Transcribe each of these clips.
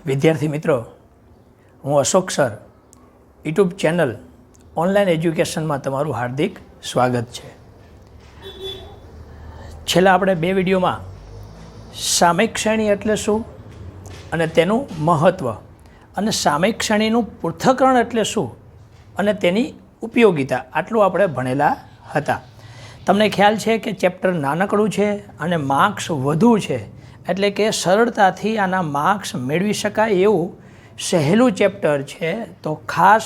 વિદ્યાર્થી મિત્રો, હું Ashok sir YouTube channel online એજ્યુકેશનમાં તમારું હાર્દિક સ્વાગત છે. છેલ્લા આપણે બે વિડીયોમાં સામયિક શ્રેણી એટલે શું અને તેનું મહત્ત્વ અને સામયિક શ્રેણીનું પૃથ્થકરણ એટલે શું અને તેની ઉપયોગિતા આટલું આપણે ભણેલા હતા. તમને ખ્યાલ છે કે ચેપ્ટર નાનકડું છે અને માર્ક્સ વધુ છે, એટલે કે સરળતાથી આના માર્ક્સ મેળવી શકાય એવું સહેલું ચેપ્ટર છે. તો ખાસ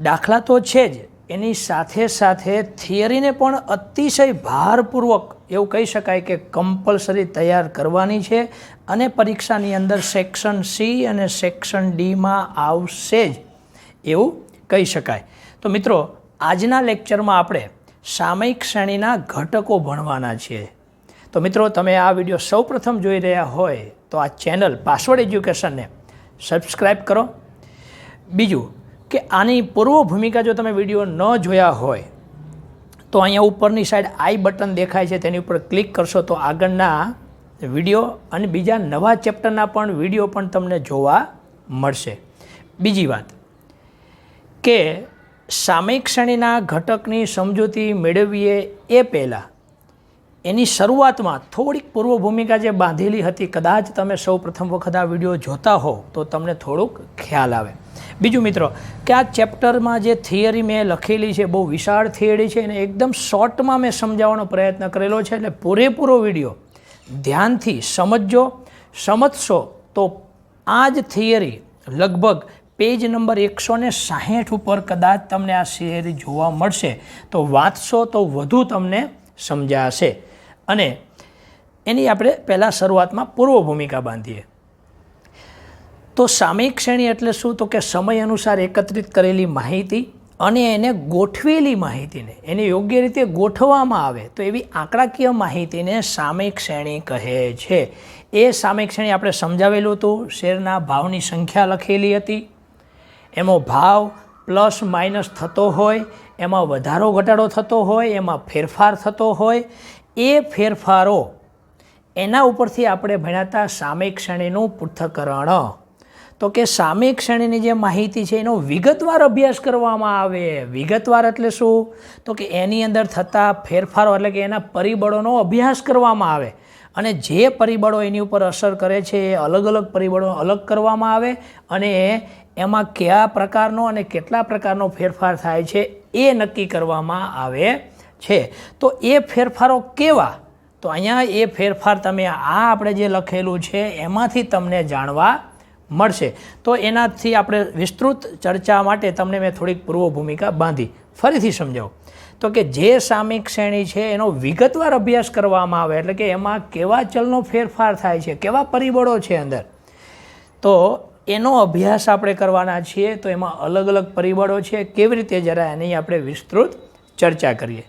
દાખલા તો છે જ, એની સાથે સાથે થિયરીને પણ અતિશય ભારપૂર્વક એવું કહી શકાય કે કમ્પલસરી તૈયાર કરવાની છે અને પરીક્ષાની અંદર સેક્શન સી અને સેક્શન ડીમાં આવશે જ એવું કહી શકાય. તો મિત્રો, આજના લેક્ચરમાં આપણે સામયિક શ્રેણીના ઘટકો ભણવાના છીએ. તો મિત્રો, તમે આ વિડીયો સૌપ્રથમ જોઈ રહ્યા હોય તો આ ચેનલ પાસવર્ડ એજ્યુકેશનને સબસ્ક્રાઈબ કરો. બીજું કે આની પૂર્વ ભૂમિકા જો તમે વિડીયો ન જોયા હોય તો અહીંયા ઉપરની સાઈડ આઈ બટન દેખાય છે, તેની ઉપર ક્લિક કરશો તો આગળના વિડીયો અને બીજા નવા ચેપ્ટરના પણ વિડીયો પણ તમને જોવા મળશે. બીજી વાત કે સામયિક શ્રેણીના ઘટકની સમજૂતી મેળવીએ એ પહેલાં એની શરૂઆતમાં થોડીક પૂર્વ ભૂમિકા જે બાંધેલી હતી, કદાચ તમે સૌ પ્રથમ વખત આ વિડીયો જોતા હો તો તમને થોડુંક ખ્યાલ આવે. બીજું મિત્રો કે આ ચેપ્ટરમાં જે થિયરી મેં લખેલી છે બહુ વિશાળ થિયરી છે અને એકદમ શોર્ટમાં મેં સમજાવવાનો પ્રયત્ન કરેલો છે, એટલે પૂરેપૂરો વિડીયો ધ્યાનથી સમજશો તો આ જ થિયરી લગભગ પેજ નંબર 160 ઉપર કદાચ તમને આ થિયરી જોવા મળશે. તો વાંચશો તો વધુ તમને સમજાશે. અને એની આપણે પહેલાં શરૂઆતમાં પૂર્વ ભૂમિકા બાંધીએ. તો સામયિક શ્રેણી એટલે શું? તો કે સમય અનુસાર એકત્રિત કરેલી માહિતી અને એને ગોઠવેલી માહિતીને એને યોગ્ય રીતે ગોઠવવામાં આવે તો એવી આંકડાકીય માહિતીને સામયિક શ્રેણી કહે છે. એ સામયિક શ્રેણી આપણે સમજાવેલું હતું. શેરના ભાવની સંખ્યા લખેલી હતી, એમાં ભાવ પ્લસ માઇનસ થતો હોય, એમાં વધારો ઘટાડો થતો હોય, એમાં ફેરફાર થતો હોય. એ ફેરફારો એના ઉપરથી આપણે ભણ્યા હતા સામયિક શ્રેણીનું પૃથ્થકરણ. તો કે સામયિક શ્રેણીની જે માહિતી છે એનો વિગતવાર અભ્યાસ કરવામાં આવે. વિગતવાર એટલે શું? તો કે એની અંદર થતા ફેરફારો એટલે કે એના પરિબળોનો અભ્યાસ કરવામાં આવે અને જે પરિબળો એની ઉપર અસર કરે છે એ અલગ અલગ પરિબળો અલગ કરવામાં આવે અને એમાં કયા પ્રકારનો અને કેટલા પ્રકારનો ફેરફાર થાય છે એ નક્કી કરવામાં આવે છે. તો એ ફેરફારો કેવા? તો અહીંયા એ ફેરફાર તમે આ આપણે જે લખેલું છે એમાંથી તમને જાણવા મળશે. તો એનાથી આપણે વિસ્તૃત ચર્ચા માટે તમને મેં થોડીક પૂર્વ ભૂમિકા બાંધી. ફરીથી સમજાવું તો કે જે સામયિક શ્રેણી છે એનો વિગતવાર અભ્યાસ કરવામાં આવે, એટલે કે એમાં કેવા ચલનો ફેરફાર થાય છે, કેવા પરિબળો છે અંદર, તો એનો અભ્યાસ આપણે કરવાના છીએ. તો એમાં અલગ અલગ પરિબળો છે, કેવી રીતે જરા એની આપણે વિસ્તૃત ચર્ચા કરીએ.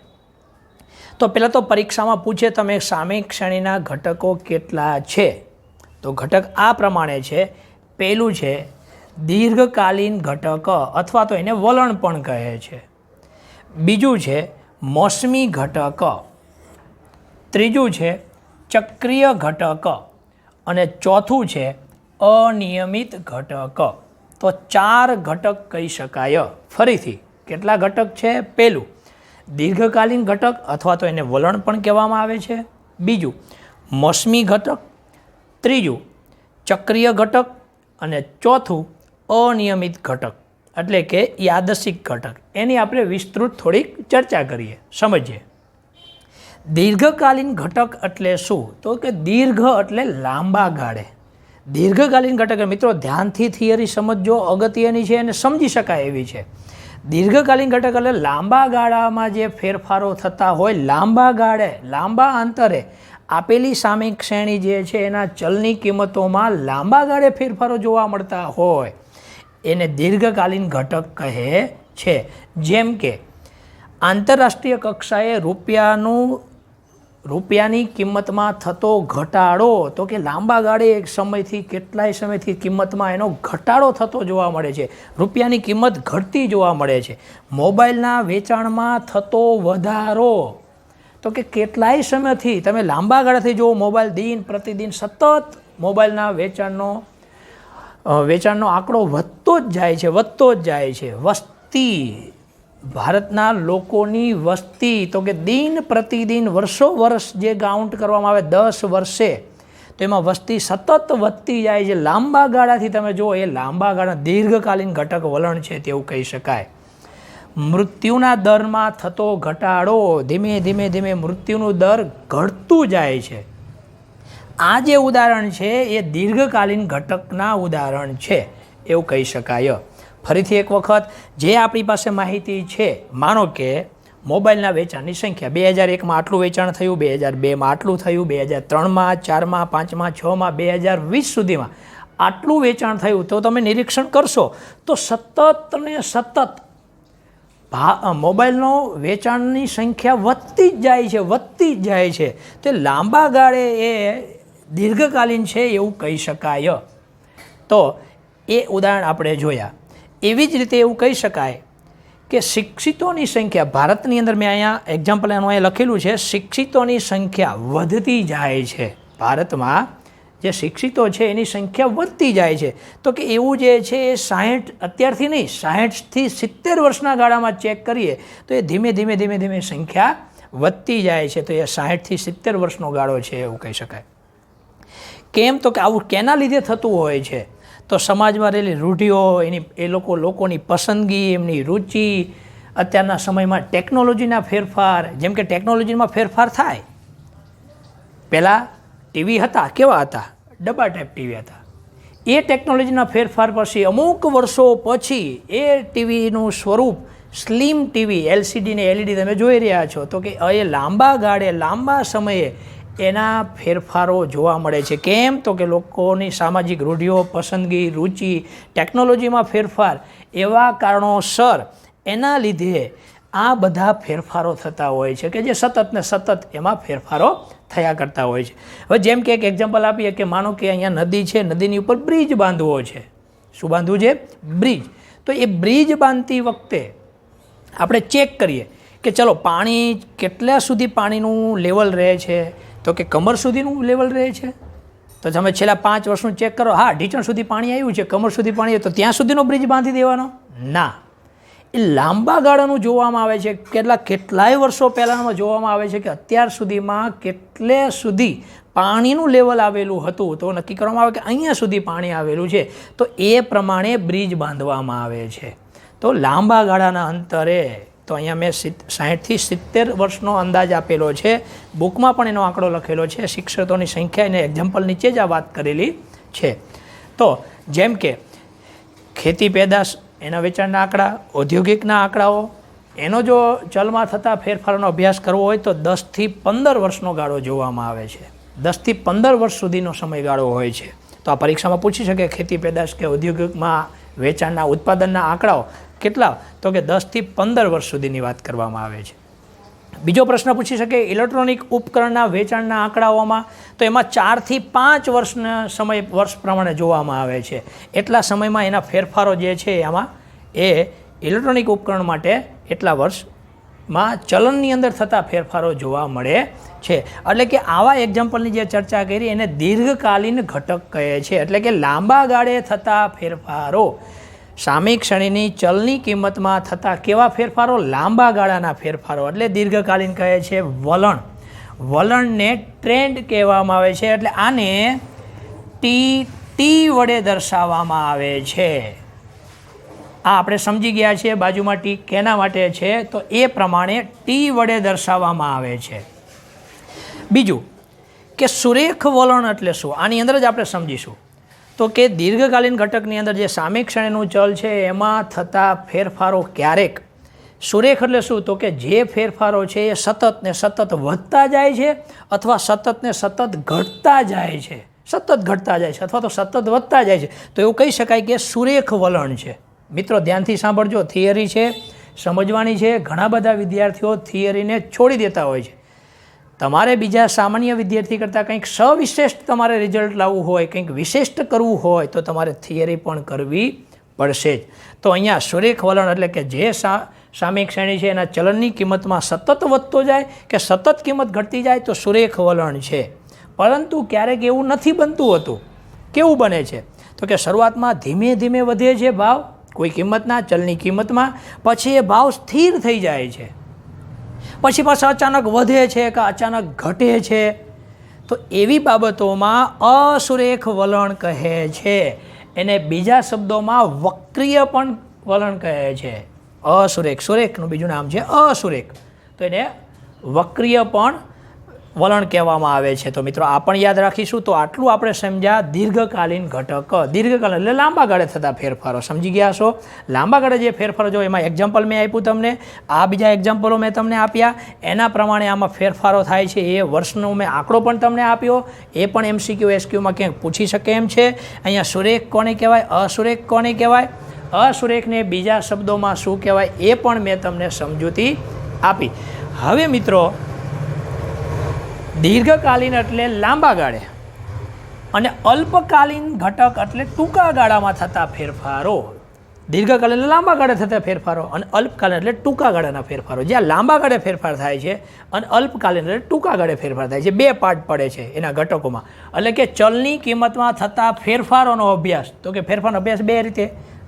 તો પહેલાં તો પરીક્ષામાં પૂછે તમે સામયિક શ્રેણીના ઘટકો કેટલા છે? તો ઘટક આ પ્રમાણે છે. પહેલું છે દીર્ઘકાલીન ઘટક અથવા તો એને વલણ પણ કહે છે. બીજું છે મોસમી ઘટક. ત્રીજું છે ચક્રીય ઘટક અને ચોથું છે અનિયમિત ઘટક. તો 4 ઘટક કહી શકાય. ફરીથી કેટલા ઘટક છે? પહેલું દીર્ઘકાલીન ઘટક અથવા તો એને વલણ પણ કહેવામાં આવે છે. બીજું મોસમી ઘટક. ત્રીજું ચક્રીય ઘટક અને ચોથું અનિયમિત ઘટક એટલે કે યાદચ્છિક ઘટક. એની આપણે વિસ્તૃત થોડીક ચર્ચા કરીએ, સમજીએ. દીર્ઘકાલીન ઘટક એટલે શું? તો કે દીર્ઘ એટલે લાંબા ગાળે. દીર્ઘકાલીન ઘટક મિત્રો ધ્યાનથી થિયરી સમજજો, અગત્યની છે અને સમજી શકાય એવી છે. દીર્ઘકાલીન ઘટક એટલે લાંબા ગાળામાં જે ફેરફારો થતા હોય, લાંબા ગાળે લાંબા અંતરે આપેલી સામયિક શ્રેણી જે છે એના ચલની કિંમતોમાં લાંબા ગાળે ફેરફારો જોવા મળતા હોય એને દીર્ઘકાલીન ઘટક કહે છે. જેમ કે આંતરરાષ્ટ્રીય કક્ષાએ રૂપિયાની કિંમતમાં થતો ઘટાડો, તો કે લાંબા ગાળે એક સમયથી કેટલાય સમયથી કિંમતમાં એનો ઘટાડો થતો જોવા મળે છે. રૂપિયાની કિંમત ઘટતી જોવા મળે છે. મોબાઈલના વેચાણમાં થતો વધારો, તો કે કેટલાય સમયથી તમે લાંબા ગાળાથી જુઓ મોબાઈલ દિન પ્રતિદિન સતત મોબાઈલના વેચાણનો વેચાણનો આંકડો વધતો જ જાય છે. વસ્તી, ભારતના લોકોની વસ્તી, તો કે દિન પ્રતિદિન વર્ષો વર્ષ જે કાઉન્ટ કરવામાં આવે 10 વર્ષે, તો એમાં વસ્તી સતત વધતી જાય છે. લાંબા ગાળાથી તમે જુઓ, એ લાંબા ગાળા દીર્ઘકાલીન ઘટક વલણ છે તેવું કહી શકાય. મૃત્યુના દરમાં થતો ઘટાડો, ધીમે ધીમે મૃત્યુનું દર ઘટતું જાય છે. આ જે ઉદાહરણ છે એ દીર્ઘકાલીન ઘટકના ઉદાહરણ છે એવું કહી શકાય. ફરીથી એક વખત, જે આપણી પાસે માહિતી છે, માનો કે મોબાઈલના વેચાણની સંખ્યા 2001માં આટલું વેચાણ થયું, 2002માં આટલું થયું, 2003માં, 4માં, 5માં, 6માં, 2020 સુધીમાં આટલું વેચાણ થયું, તો તમે નિરીક્ષણ કરશો તો સતત ને સતત મોબાઈલનો વેચાણની સંખ્યા વધતી જ જાય છે. તે લાંબા ગાળે એ દીર્ઘકાલીન છે એવું કહી શકાય. તો એ ઉદાહરણ આપણે જોયા. એવી જ રીતે એવું કહી શકાય કે શિક્ષિતોની સંખ્યા, ભારતની અંદર મેં અહીંયા એક્ઝામ્પલ એનું અહીંયા લખેલું છે, શિક્ષિતોની સંખ્યા વધતી જાય છે. ભારતમાં જે શિક્ષિતો છે એની સંખ્યા વધતી જાય છે. તો કે એવું જે છે એ 60, અત્યારથી નહીં, 60થી 70 વર્ષના ગાળામાં ચેક કરીએ તો એ ધીમે ધીમે સંખ્યા વધતી જાય છે. તો એ 60થી 70 વર્ષનો ગાળો છે એવું કહી શકાય. કેમ? તો કે આવું કેના લીધે થતું હોય છે? તો સમાજમાં રહેલી રૂઢિઓ, લોકોની પસંદગી, એમની રુચિ, અત્યારના સમયમાં ટેકનોલોજીના ફેરફાર. જેમ કે ટેકનોલોજીમાં ફેરફાર થાય, પહેલાં ટીવી હતા, કેવા હતા? ડબ્બા ટાઈપ ટીવી હતા. એ ટેકનોલોજીના ફેરફાર પછી અમુક વર્ષો પછી એ ટીવીનું સ્વરૂપ સ્લિમ ટીવી, LCD ને LED તમે જોઈ રહ્યા છો. તો કે એ લાંબા ગાળે, લાંબા સમયે એના ફેરફારો જોવા મળે છે. કેમ? તો કે લોકોની સામાજિક રૂઢિઓ, પસંદગી, રુચિ, ટેકનોલોજીમાં ફેરફાર, એવા કારણોસર એના લીધે આ બધા ફેરફારો થતા હોય છે કે જે સતત ને સતત એમાં ફેરફારો થયા કરતા હોય છે. હવે જેમ કે એક એક્ઝામ્પલ આપીએ કે માનો કે અહીંયા નદી છે, નદીની ઉપર બ્રિજ બાંધવો છે. શું બાંધવું છે? બ્રિજ. તો એ બ્રિજ બાંધતી વખતે આપણે ચેક કરીએ કે ચલો પાણી કેટલા સુધી પાણીનું લેવલ રહે છે? તો કે કમર સુધીનું લેવલ રહે છે. તો તમે છેલ્લા 5 વર્ષનું ચેક કરો, હા ઢીંચણ સુધી પાણી આવ્યું છે, કમર સુધી પાણી આવ્યું, તો ત્યાં સુધીનો બ્રિજ બાંધી દેવાનો? ના. એ લાંબા ગાળાનું જોવામાં આવે છે. કેટલાય વર્ષો પહેલાંમાં જોવામાં આવે છે કે અત્યાર સુધીમાં કેટલે સુધી પાણીનું લેવલ આવેલું હતું, તો નક્કી કરવામાં આવે કે અહીંયા સુધી પાણી આવેલું છે, તો એ પ્રમાણે બ્રિજ બાંધવામાં આવે છે. તો લાંબા ગાળાના અંતરે, તો અહીંયા મેં 60થી 70 વર્ષનો અંદાજ આપેલો છે. બુકમાં પણ એનો આંકડો લખેલો છે. શિક્ષકોની સંખ્યા એને એક્ઝામ્પલ નીચે જ આ વાત કરેલી છે. તો જેમ કે ખેતી પેદાશ, એના વેચાણના આંકડા, ઔદ્યોગિકના આંકડાઓ, એનો જો ચલમાં થતા ફેરફારોનો અભ્યાસ કરવો હોય તો 10થી 15 વર્ષનો ગાળો જોવામાં આવે છે. 10થી 15 વર્ષ સુધીનો સમયગાળો હોય છે. તો આ પરીક્ષામાં પૂછી શકે ખેતી પેદાશ કે ઔદ્યોગિકમાં વેચાણના ઉત્પાદનના આંકડાઓ કેટલા? તો કે 10થી 15 વર્ષ સુધીની વાત કરવામાં આવે છે. બીજો પ્રશ્ન પૂછી શકે ઇલેક્ટ્રોનિક ઉપકરણના વેચાણના આંકડાઓમાં, તો એમાં 4થી 5 વર્ષના વર્ષ પ્રમાણે જોવામાં આવે છે. એટલા સમયમાં એના ફેરફારો જે છે એમાં એ ઇલેક્ટ્રોનિક ઉપકરણ માટે એટલા વર્ષમાં ચલણની અંદર થતા ફેરફારો જોવા મળે છે. એટલે કે આવા એક્ઝામ્પલની જે ચર્ચા કરી એને દીર્ઘકાલીન ઘટક કહે છે. એટલે કે લાંબા ગાળે થતા ફેરફારો, સામયિક શ્રેણીની ચલની કિંમતમાં થતા કેવા ફેરફારો? લાંબા ગાળાના ફેરફારો, એટલે દીર્ઘકાલીન કહે છે. વલણને ટ્રેન્ડ કહેવામાં આવે છે. એટલે આને ટી વડે દર્શાવવામાં આવે છે. આ આપણે સમજી ગયા છીએ. બાજુમાં ટી કેના માટે છે? તો એ પ્રમાણે ટી વડે દર્શાવવામાં આવે છે. બીજું કે સુરેખ વલણ એટલે શું? આની અંદર જ આપણે સમજીશું. તો કે દીર્ઘકાલીન ઘટકની અંદર જે સામયિક શ્રેણીનું ચલ છે એમાં થતા ફેરફારો ક્યારેક સુરેખ એટલે શું? તો કે જે ફેરફારો છે એ સતત ને સતત વધતા જાય છે અથવા સતત ને સતત ઘટતા જાય છે. અથવા તો સતત વધતા જાય છે. તો એવું કહી શકાય કે સુરેખ વલણ છે. મિત્રો ધ્યાનથી સાંભળજો, થિયરી છે, સમજવાની છે. ઘણા બધા વિદ્યાર્થીઓ થિયરીને છોડી દેતા હોય છે. તમારે બીજા સામાન્ય વિદ્યાર્થી કરતાં કંઈક સવિશિષ્ટ તમારે રિઝલ્ટ લાવવું હોય, કંઈક વિશિષ્ટ કરવું હોય તો તમારે થિયરી પણ કરવી પડશે જ. તો અહીંયા સુરેખ વલણ એટલે કે જે સામયિક શ્રેણી છે એના ચલણની કિંમતમાં સતત વધતો જાય કે સતત કિંમત ઘટતી જાય તો સુરેખ વલણ છે. પરંતુ ક્યારેક એવું નથી બનતું હોતું. કેવું બને છે? તો કે શરૂઆતમાં ધીમે ધીમે વધે છે ભાવ કોઈ કિંમતના ચલની કિંમતમાં, પછી એ ભાવ સ્થિર થઈ જાય છે, પછી પાછો અચાનક વધે છે કે અચાનક ઘટે છે. તો એવી બાબતોમાં અસુરેખ વલણ કહે છે. એને બીજા શબ્દોમાં વક્રીય પણ વલણ કહે છે. અસુરેખ, સુરેખનું બીજું નામ છે અસુરેખ, તો એને વક્રીય પણ વલણ કહેવામાં આવે છે. તો મિત્રો આ પણ યાદ રાખીશું. તો આટલું આપણે સમજ્યા દીર્ઘકાલીન ઘટક. દીર્ઘકાલીન એટલે લાંબા ગાળે થતા ફેરફારો. સમજી ગયા છો? લાંબા ગાળે જે ફેરફારો જો એમાં એક્ઝામ્પલ મેં આપ્યું તમને, આ બીજા એક્ઝામ્પલો મેં તમને આપ્યા, એના પ્રમાણે આમાં ફેરફારો થાય છે. એ વર્ષનો મેં આંકડો પણ તમને આપ્યો, એ પણ MCQ SQમાં ક્યાંક પૂછી શકે એમ છે. અહીંયા સુરેખ કોને કહેવાય, અસુરેખ કોને કહેવાય, અસુરેખને બીજા શબ્દોમાં શું કહેવાય એ પણ મેં તમને સમજૂતી આપી. હવે મિત્રો દીર્ઘકાલીન એટલે લાંબા ગાળે અને અલ્પકાલીન ઘટક એટલે ટૂંકા ગાળામાં થતા ફેરફારો. દીર્ઘકાલીન એટલે લાંબા ગાળે થતા ફેરફારો અને અલ્પકાલીન એટલે ટૂંકા ગાળાના ફેરફારો. જ્યાં લાંબા ગાળે ફેરફાર થાય છે અને અલ્પકાલીન એટલે ટૂંકા ગાળે ફેરફાર થાય છે. બે પાર્ટ પડે છે એના ઘટકોમાં. એટલે કે ચલની કિંમતમાં થતા ફેરફારોનો અભ્યાસ. તો કે ફેરફારનો અભ્યાસ બે રીતે,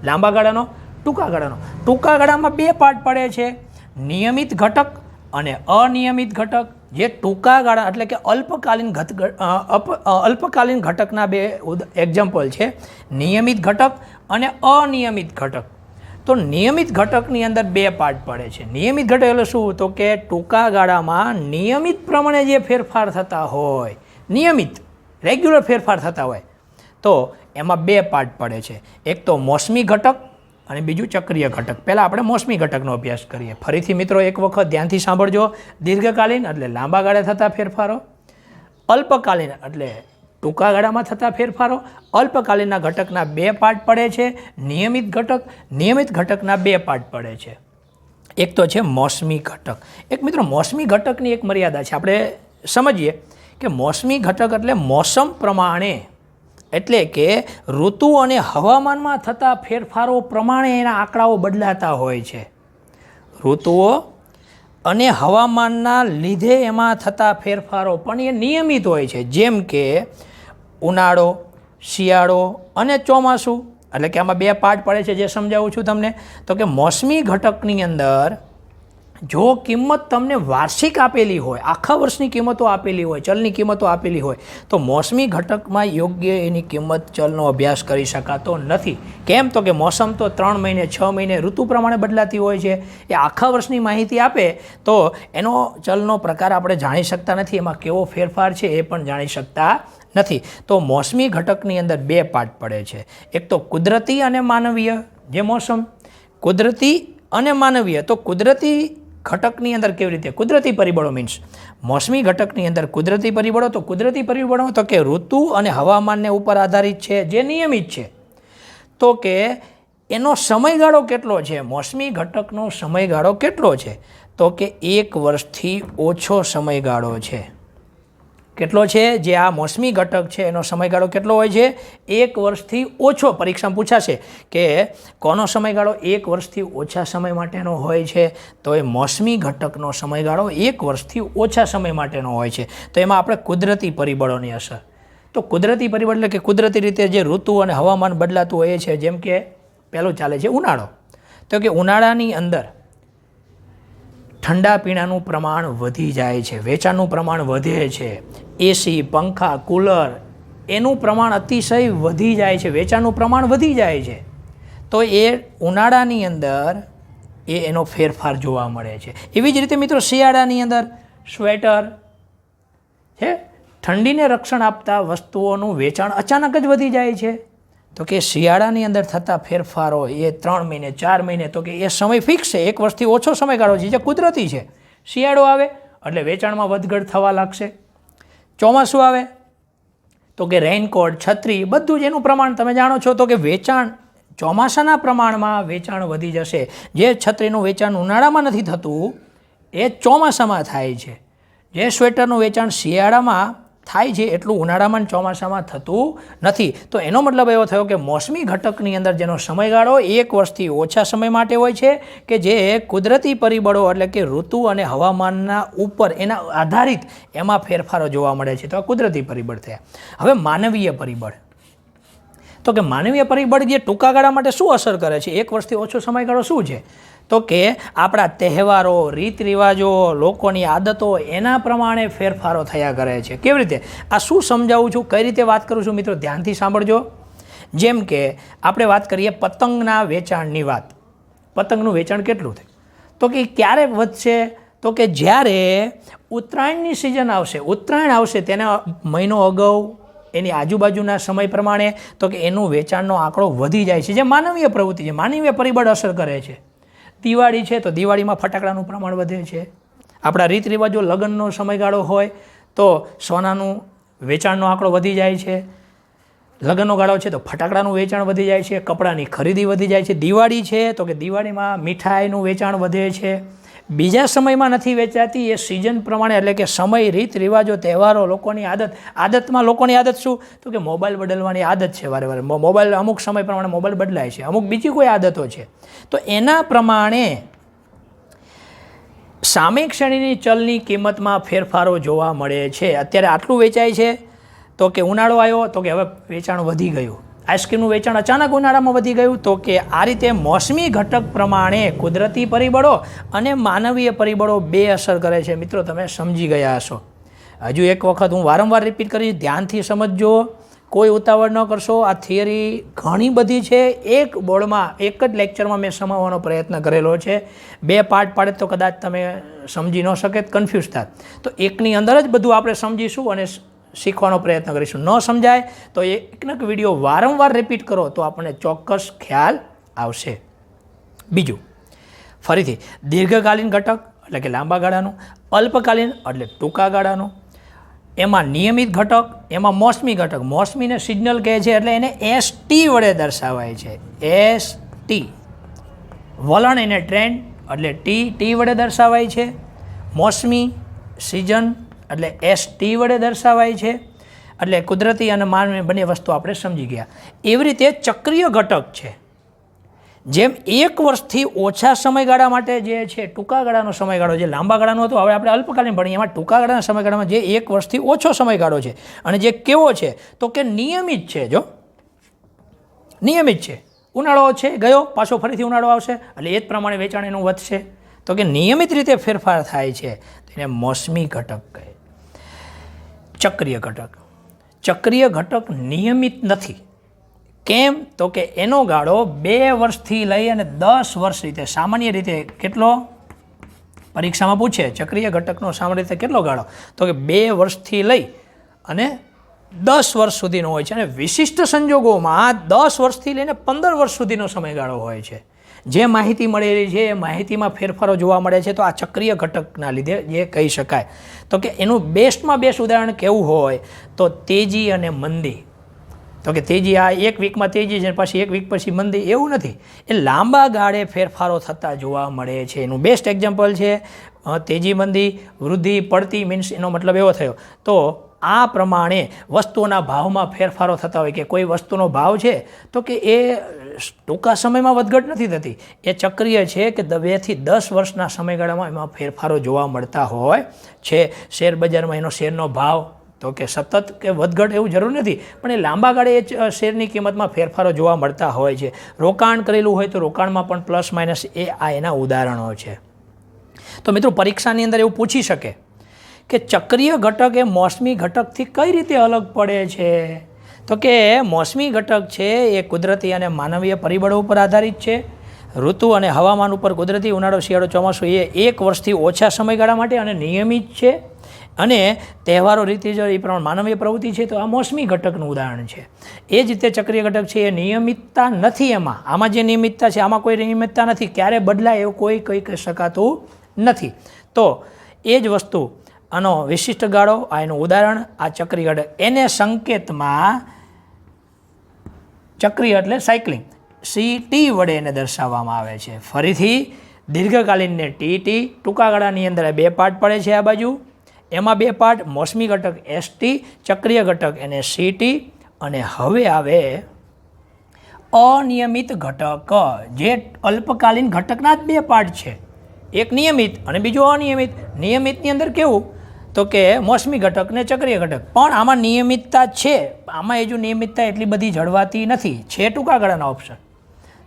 લાંબા ગાળાનો, ટૂંકા ગાળાનો. ટૂંકા ગાળામાં બે પાર્ટ પડે છે, નિયમિત ઘટક અને અનિયમિત ઘટક. જે ટૂંકા ગાળા એટલે કે અલ્પકાલીન ઘટકના બે એક્ઝામ્પલ છે, નિયમિત ઘટક અને અનિયમિત ઘટક. તો નિયમિત ઘટકની અંદર બે પાર્ટ પડે છે. નિયમિત ઘટક એટલે શું? તો કે ટૂંકા ગાળામાં નિયમિત પ્રમાણે જે ફેરફાર થતા હોય, નિયમિત રેગ્યુલર ફેરફાર થતા હોય, તો એમાં બે પાર્ટ પડે છે. એક તો મોસમી ઘટક અને બીજું ચક્રીય ઘટક. પહેલાં આપણે મોસમી ઘટકનો અભ્યાસ કરીએ. ફરીથી મિત્રો એક વખત ધ્યાનથી સાંભળજો. દીર્ઘકાલીન એટલે લાંબા ગાળે થતા ફેરફારો, અલ્પકાલીન એટલે ટૂંકા ગાળામાં થતા ફેરફારો. અલ્પકાલીનના ઘટકના બે પાર્ટ પડે છે. નિયમિત ઘટક, નિયમિત ઘટકના બે પાર્ટ પડે છે. એક તો છે મોસમી ઘટક. એક મિત્રો મોસમી ઘટકની એક મર્યાદા છે. આપણે સમજીએ કે મોસમી ઘટક એટલે મોસમ પ્રમાણે, એટલે કે ઋતુ અને હવામાનમાં થતા ફેરફારો પ્રમાણે એના આંકડાઓ બદલાતા હોય છે. ઋતુઓ અને હવામાનના લીધે એમાં થતા ફેરફારો પણ એ નિયમિત હોય છે. જેમ કે ઉનાળો, શિયાળો અને ચોમાસું. એટલે કે આમાં બે પાર્ટ પડે છે જે સમજાવું છું તમને. તો કે મોસમી ઘટકની અંદર જો કિંમત તમને વાર્ષિક આપેલી હોય, આખા વર્ષની કિંમતો આપેલી હોય, ચલની કિંમતો આપેલી હોય, તો મોસમી ઘટકમાં યોગ્ય એની કિંમત ચલનો અભ્યાસ કરી શકાતો નથી. કેમ? તો કે મોસમ તો 3 મહિને 6 મહિને ઋતુ પ્રમાણે બદલાતી હોય છે. એ આખા વર્ષની માહિતી આપે તો એનો ચલનો પ્રકાર આપણે જાણી શકતા નથી, એમાં કેવો ફેરફાર છે એ પણ જાણી શકતા નથી. તો મોસમી ઘટકની અંદર બે પાર્ટ પડે છે. એક તો કુદરતી અને માનવીય. જે મોસમ કુદરતી અને માનવીય. તો કુદરતી ઘટકની અંદર કેવી રીતે? કુદરતી પરિબળો મીન્સ મોસમી ઘટકની અંદર કુદરતી પરિબળો. તો કુદરતી પરિબળો તો કે ઋતુ અને હવામાનને ઉપર આધારિત છે, જે નિયમિત છે. તો કે એનો સમયગાળો કેટલો છે? મોસમી ઘટકનો સમયગાળો કેટલો છે? તો કે 1 વર્ષથી ઓછો સમયગાળો છે. કેટલો છે? જે આ મોસમી ઘટક છે એનો સમયગાળો કેટલો હોય છે? 1 વર્ષથી ઓછો. પરીક્ષામાં પૂછાશે કે કોનો સમયગાળો 1 વર્ષથી ઓછા સમય માટેનો હોય છે? તો એ મોસમી ઘટકનો સમયગાળો 1 વર્ષથી ઓછા સમય માટેનો હોય છે. તો એમાં આપણે કુદરતી પરિબળોની અસર. તો કુદરતી પરિબળ એટલે કે કુદરતી રીતે જે ઋતુ અને હવામાન બદલાતું હોય છે. જેમ કે પહેલું ચાલે છે ઉનાળો. તો કે ઉનાળાની અંદર ઠંડા પીણાનું પ્રમાણ વધી જાય છે, વેચાણનું પ્રમાણ વધે છે. એસી, પંખા, કુલર એનું પ્રમાણ અતિશય વધી જાય છે, વેચાણનું પ્રમાણ વધી જાય છે. તો એ ઉનાળાની અંદર એનો ફેરફાર જોવા મળે છે. એવી જ રીતે મિત્રો શિયાળાની અંદર સ્વેટર છે, ઠંડીને રક્ષણ આપતા વસ્તુઓનું વેચાણ અચાનક જ વધી જાય છે. તો કે શિયાળાની અંદર થતા ફેરફારો એ 3 મહિને 4 મહિને, તો કે એ સમય ફિક્સ છે. 1 વર્ષથી ઓછો સમયગાળો છે જે કુદરતી છે. શિયાળો આવે એટલે વેચાણમાં વધઘટ થવા લાગશે. ચોમાસું આવે તો કે રેઇનકોટ, છત્રી બધું જ એનું પ્રમાણ તમે જાણો છો. તો કે વેચાણ ચોમાસાના પ્રમાણમાં વેચાણ વધી જશે. જે છત્રીનું વેચાણ ઉનાળામાં નથી થતું એ ચોમાસામાં થાય છે. જે સ્વેટરનું વેચાણ શિયાળામાં થાય છે એટલું ઉનાળામાં અને ચોમાસામાં થતું નથી. તો એનો મતલબ એવો થયો કે મોસમી ઘટકની અંદર જેનો સમયગાળો 1 વર્ષથી ઓછા સમય માટે હોય છે, કે જે કુદરતી પરિબળો એટલે કે ઋતુ અને હવામાનના ઉપર એના આધારિત એમાં ફેરફારો જોવા મળે છે. તો આ કુદરતી પરિબળ થયા. હવે માનવીય પરિબળ. તો કે માનવીય પરિબળ જે ટૂંકા ગાળા માટે શું અસર કરે છે, 1 વર્ષથી ઓછો સમયગાળો શું છે, તો કે આપણા તહેવારો, રીત રિવાજો, લોકોની આદતો એના પ્રમાણે ફેરફારો થયા કરે છે. કેવી રીતે? આ શું સમજાવું છું, કઈ રીતે વાત કરું છું મિત્રો, ધ્યાનથી સાંભળજો. જેમ કે આપણે વાત કરીએ પતંગના વેચાણની વાત. પતંગનું વેચાણ કેટલું થાય, તો કે ક્યારે વધશે, તો કે જ્યારે ઉત્તરાયણની સિઝન આવશે, ઉત્તરાયણ આવશે તેના મહિનો અગાઉ એની આજુબાજુના સમય પ્રમાણે તો કે એનું વેચાણનો આંકડો વધી જાય છે, જે માનવીય પ્રવૃત્તિ છે, માનવીય પરિબળ અસર કરે છે. દિવાળી છે તો દિવાળીમાં ફટાકડાનું પ્રમાણ વધે છે. આપણા રીત રિવાજો, લગ્નનો સમયગાળો હોય તો સોનાનું વેચાણનો આંકડો વધી જાય છે. લગ્નનો ગાળો છે તો ફટાકડાનું વેચાણ વધી જાય છે, કપડાની ખરીદી વધી જાય છે. દિવાળી છે તો કે દિવાળીમાં મીઠાઈનું વેચાણ વધે છે. બીજા સમયમાં નથી વેચાતી, એ સિઝન પ્રમાણે, એટલે કે સમય, રીત રિવાજો, તહેવારો, લોકોની આદતમાં લોકોની આદત શું, તો કે મોબાઈલ બદલવાની આદત છે. વારે વારે મોબાઈલ અમુક સમય પ્રમાણે મોબાઈલ બદલાય છે, અમુક બીજી કોઈ આદતો છે. તો એના પ્રમાણે સામયિક શ્રેણીની ચલની કિંમતમાં ફેરફારો જોવા મળે છે. અત્યારે આટલું વેચાય છે તો કે ઉનાળો આવ્યો તો કે હવે વેચાણ વધી ગયું. આઈસ્ક્રીમનું વેચાણ અચાનક ઉનાળામાં વધી ગયું. તો કે આ રીતે મોસમી ઘટક પ્રમાણે કુદરતી પરિબળો અને માનવીય પરિબળો બે અસર કરે છે. મિત્રો તમે સમજી ગયા હશો. હજુ એક વખત હું વારંવાર રિપીટ કરીશ, ધ્યાનથી સમજજો, કોઈ ઉતાવળ ન કરશો. આ થિયરી ઘણી બધી છે, એક બોર્ડમાં એક જ લેક્ચરમાં મેં સમાવવાનો પ્રયત્ન કરેલો છે. 2 પાર્ટ પાડે તો કદાચ તમે સમજી ન શકે, કન્ફ્યુઝ થાત. તો એકની અંદર જ બધું આપણે સમજીશું અને શીખવાનો પ્રયત્ન કરીશું. ન સમજાય તો એક વિડીયો વારંવાર રિપીટ કરો તો આપણને ચોક્કસ ખ્યાલ આવશે. બીજું, ફરીથી દીર્ઘકાલીન ઘટક એટલે કે લાંબા ગાળાનું, અલ્પકાલીન એટલે ટૂંકા ગાળાનું, એમાં નિયમિત ઘટક, એમાં મોસમી ઘટક. મોસમીને સિગ્નલ કહે છે એટલે એને ST વડે દર્શાવાય છે. ST. વલણ એને ટ્રેન્ડ એટલે T વડે દર્શાવાય છે. મોસમી, સિઝન એટલે ST વડે દર્શાવાય છે. એટલે કુદરતી અને માનવી બંને વસ્તુ આપણે સમજી ગયા. એવી રીતે ચક્રીય ઘટક છે. જેમ 1 વર્ષથી ઓછા સમયગાળા માટે જે છે ટૂંકા ગાળાનો સમયગાળો, જે લાંબા ગાળાનો હતો, હવે આપણે અલ્પકાલીન ભણીએ, એમાં ટૂંકા ગાળાના સમયગાળામાં જે 1 વર્ષથી ઓછો સમયગાળો છે અને જે કેવો છે તો કે નિયમિત છે. જો નિયમિત છે, ઉનાળો છે ગયો, પાછો ફરીથી ઉનાળો આવશે એટલે એ જ પ્રમાણે વેચાણ એનું વધશે. તો કે નિયમિત રીતે ફેરફાર થાય છે, તેને મોસમી ઘટક કહે. ચક્રીય ઘટક. ચક્રીય ઘટક નિયમિત નથી. કેમ? તો કે એનો ગાળો 2 વર્ષથી લઈ અને 10 વર્ષ રીતે, સામાન્ય રીતે કેટલો પરીક્ષામાં પૂછે ચક્રીય ઘટકનો સામાન્ય રીતે કેટલો ગાળો, તો કે 2 વર્ષથી લઈ અને 10 વર્ષ સુધીનો હોય છે. અને વિશિષ્ટ સંજોગોમાં 10 વર્ષથી લઈને 15 વર્ષ સુધીનો સમયગાળો હોય છે. જે માહિતી મળેલી છે એ માહિતીમાં ફેરફારો જોવા મળે છે. તો આ ચક્રીય ઘટકના લીધે જે કહી શકાય. તો કે એનું બેસ્ટમાં બેસ્ટ ઉદાહરણ કેવું હોય તો તેજી અને મંદી. તો કે તેજી, આ 1 વીકમાં તેજી છે પછી 1 વીક પછી મંદી, એવું નથી. એ લાંબા ગાળે ફેરફારો થતા જોવા મળે છે. એનું બેસ્ટ એક્ઝામ્પલ છે તેજી, મંદી, વૃદ્ધિ, પડતી. મીન્સ એનો મતલબ એવો થયો. તો આ પ્રમાણે વસ્તુઓના ભાવમાં ફેરફારો થતા હોય કે કોઈ વસ્તુનો ભાવ છે તો કે એ ટૂંકા સમયમાં વધઘટ નથી થતી, એ ચક્રીય છે કે 2 થી 10 વર્ષના સમયગાળામાં એમાં ફેરફારો જોવા મળતા હોય છે. શેર બજારમાં એનો શેરનો ભાવ તો કે સતત કે વધઘટ એવું જરૂર નથી, પણ એ લાંબા ગાળે એ શેરની કિંમતમાં ફેરફારો જોવા મળતા હોય છે. રોકાણ કરેલું હોય તો રોકાણમાં પણ પ્લસ માઇનસ, એ આ એના ઉદાહરણો છે. તો મિત્રો પરીક્ષાની અંદર એવું પૂછી શકે કે ચક્રીય ઘટક એ મોસમી ઘટકથી કઈ રીતે અલગ પડે છે. તો કે મોસમી ઘટક છે એ કુદરતી અને માનવીય પરિબળો ઉપર આધારિત છે. ઋતુ અને હવામાન ઉપર કુદરતી, ઉનાળો, શિયાળો, ચોમાસું એ 1 વર્ષથી ઓછા સમયગાળા માટે અને નિયમિત છે. અને તહેવારો, રીતિ એ પ્રમાણે માનવીય પ્રવૃત્તિ છે. તો આ મોસમી ઘટકનું ઉદાહરણ છે. એ જ રીતે ચક્રીય ઘટક છે એ નિયમિતતા નથી. આમાં જે નિયમિતતા છે આમાં કોઈ નિયમિતતા નથી, ક્યારે બદલાય એવું કોઈ કહી શકાતું નથી. તો એ જ વસ્તુ આનો વિશિષ્ટ ગાળો, આ એનું ઉદાહરણ, આ ચક્રીય ઘટક. એને સંકેતમાં ચક્રીય એટલે સાયકલિંગ, CT વડે એને દર્શાવવામાં આવે છે. ફરીથી દીર્ઘકાલીનને TT, ટૂંકા ગાળાની અંદર 2 પાર્ટ પડે છે આ બાજુ, એમાં 2 પાર્ટ, મોસમી ઘટક ST, ચક્રીય ઘટક એને CT. અને હવે આવે અનિયમિત ઘટક, જે અલ્પકાલીન ઘટકના જ 2 પાર્ટ છે, એક નિયમિત અને બીજું અનિયમિત. નિયમિતની અંદર કેવું તો કે મોસમી ઘટક ને ચક્રીય ઘટક. પણ આમાં નિયમિતતા છે, આમાં એ જો નિયમિતતા એટલી બધી જળવાતી નથી, છે ટૂંકા ગાળાના ઓપ્શન.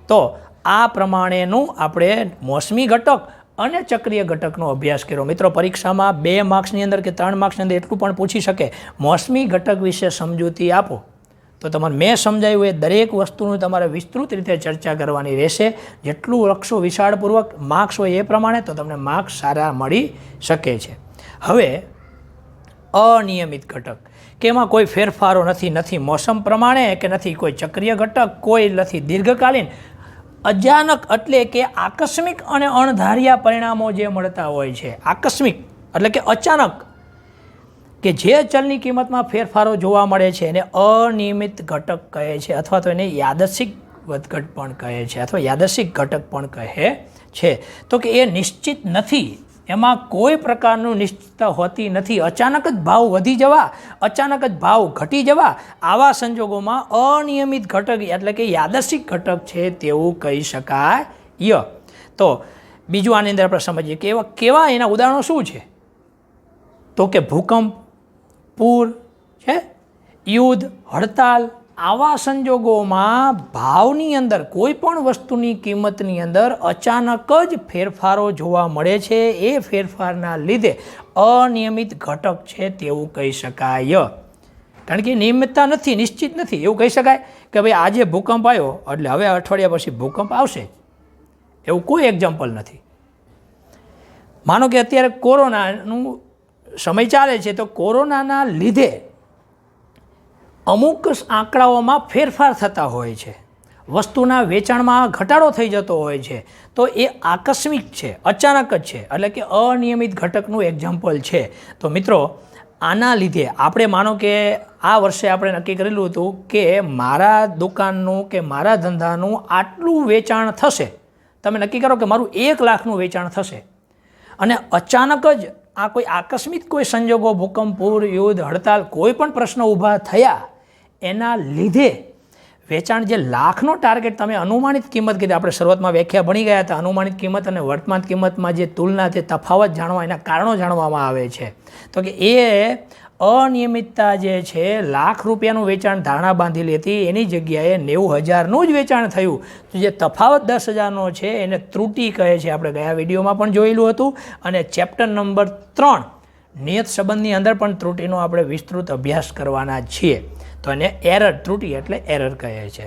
તો આ પ્રમાણેનું આપણે મોસમી ઘટક અને ચક્રીય ઘટકનો અભ્યાસ કર્યો. મિત્રો, પરીક્ષામાં 2 માર્ક્સની અંદર કે 3 માર્ક્સની અંદર એટલું પણ પૂછી શકે, મોસમી ઘટક વિશે સમજૂતી આપો. તો તમારે મેં સમજાવ્યું એ દરેક વસ્તુનું તમારે વિસ્તૃત રીતે ચર્ચા કરવાની રહેશે. જેટલું લખશો વિશાળપૂર્વક, માર્ક્સ હોય એ પ્રમાણે, તો તમને માર્ક્સ સારા મળી શકે છે. હવે અનિયમિત ઘટક, કે એમાં કોઈ ફેરફારો નથી મોસમ પ્રમાણે, કે નથી કોઈ ચક્રીય ઘટક, કોઈ નથી દીર્ઘકાલીન, અચાનક એટલે કે આકસ્મિક અને અણધાર્યા પરિણામો જે મળતા હોય છે. આકસ્મિક એટલે કે અચાનક, કે જે ચલની કિંમતમાં ફેરફારો જોવા મળે છે એને અનિયમિત ઘટક કહે છે, અથવા તો એને યાદચ્છિક વધઘટ પણ કહે છે, અથવા યાદચ્છિક ઘટક પણ કહે છે. તો કે એ નિશ્ચિત નથી, એમાં કોઈ પ્રકારનું નિશ્ચિતતા હોતી નથી. અચાનક જ ભાવ વધી જવા, અચાનક જ ભાવ ઘટી જવા, આવા સંજોગોમાં અનિયમિત ઘટક એટલે કે યાદચ્છિક ઘટક છે તેવું કહી શકાય. તો બીજું આની અંદર આપણે સમજીએ કે એવા કેવા એના ઉદાહરણો શું છે. તો કે ભૂકંપ, પૂર છે, યુદ્ધ, હડતાલ, આવા સંજોગોમાં ભાવની અંદર કોઈ પણ વસ્તુની કિંમતની અંદર અચાનક જ ફેરફારો જોવા મળે છે. એ ફેરફારના લીધે અનિયમિત ઘટક છે તેવું કહી શકાય. કારણ કે નિયમિતતા નથી, નિશ્ચિત નથી. એવું કહી શકાય કે ભાઈ આજે ભૂકંપ આવ્યો એટલે હવે અઠવાડિયા પછી ભૂકંપ આવશે, એવું કોઈ એક્ઝામ્પલ નથી. માનો કે અત્યારે કોરોનાનું સમય ચાલે છે, તો કોરોનાના લીધે અમુક આંકડાઓમાં ફેરફાર થતા હોય છે, વસ્તુના વેચાણમાં ઘટાડો થઈ જતો હોય છે, તો એ આકસ્મિક છે, અચાનક જ છે, એટલે કે અનિયમિત ઘટકનું એક્ઝામ્પલ છે. તો મિત્રો, આના લીધે આપણે માનો કે આ વર્ષે આપણે નક્કી કરેલું હતું કે મારા દુકાનનું કે મારા ધંધાનું આટલું વેચાણ થશે. તમે નક્કી કરો કે મારું 1 લાખનું વેચાણ થશે, અને અચાનક જ આ કોઈ આકસ્મિક કોઈ સંજોગો, ભૂકંપ, પૂર, યુદ્ધ, હડતાલ, કોઈ પણ પ્રશ્ન ઊભા થયા, એના લીધે વેચાણ જે લાખનો ટાર્ગેટ તમે અનુમાનિત કિંમત કીધી, આપણે શરૂઆતમાં વ્યાખ્યા ભણી ગયા હતા, અનુમાનિત કિંમત અને વર્તમાન કિંમતમાં જે તુલના, તે તફાવત જાણવા, એના કારણો જાણવામાં આવે છે. તો કે એ અનિયમિતતા જે છે, લાખ રૂપિયાનું વેચાણ ધારણા બાંધેલી હતી, એની જગ્યાએ 90,000નું જ વેચાણ થયું. તો જે તફાવત 10,000નો છે એને ત્રુટિ કહે છે. આપણે ગયા વિડીયોમાં પણ જોયેલું હતું, અને ચેપ્ટર નંબર 3 નિયત સંબંધની અંદર પણ ત્રુટિનો આપણે વિસ્તૃત અભ્યાસ કરવાના છીએ. તો એને એરર, ત્રુટિ એટલે એરર કહે છે.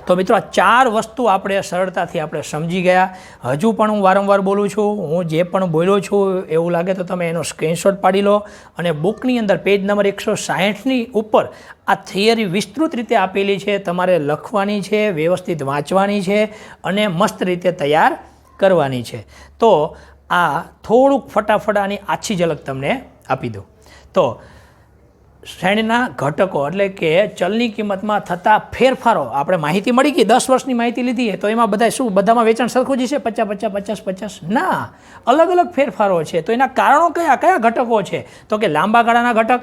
તો મિત્રો, આ 4 વસ્તુ આપણે સરળતાથી આપણે સમજી ગયા. હજુ પણ હું વારંવાર બોલું છું, હું જે પણ બોલ્યો છું એવું લાગે તો તમે એનો સ્ક્રીનશોટ પાડી લો, અને બુકની અંદર પેજ નંબર 160ની ઉપર આ થિયરી વિસ્તૃત રીતે આપેલી છે, તમારે લખવાની છે, વ્યવસ્થિત વાંચવાની છે, અને મસ્ત રીતે તૈયાર કરવાની છે. તો આ થોડુંક ફટાફટ આની આછી ઝલક તમને આપી દઉં. તો શ્રેણીના ઘટકો એટલે કે ચલની કિંમતમાં થતા ફેરફારો, આપણે માહિતી મળી ગઈ, 10 વર્ષની માહિતી લીધી, તો એમાં બધા શું, બધામાં વેચાણ સરખું જ છે, 50, 50, 50, 50? ના, અલગ અલગ ફેરફારો છે. તો એના કારણો કયા કયા ઘટકો છે? તો કે લાંબા ગાળાના ઘટક,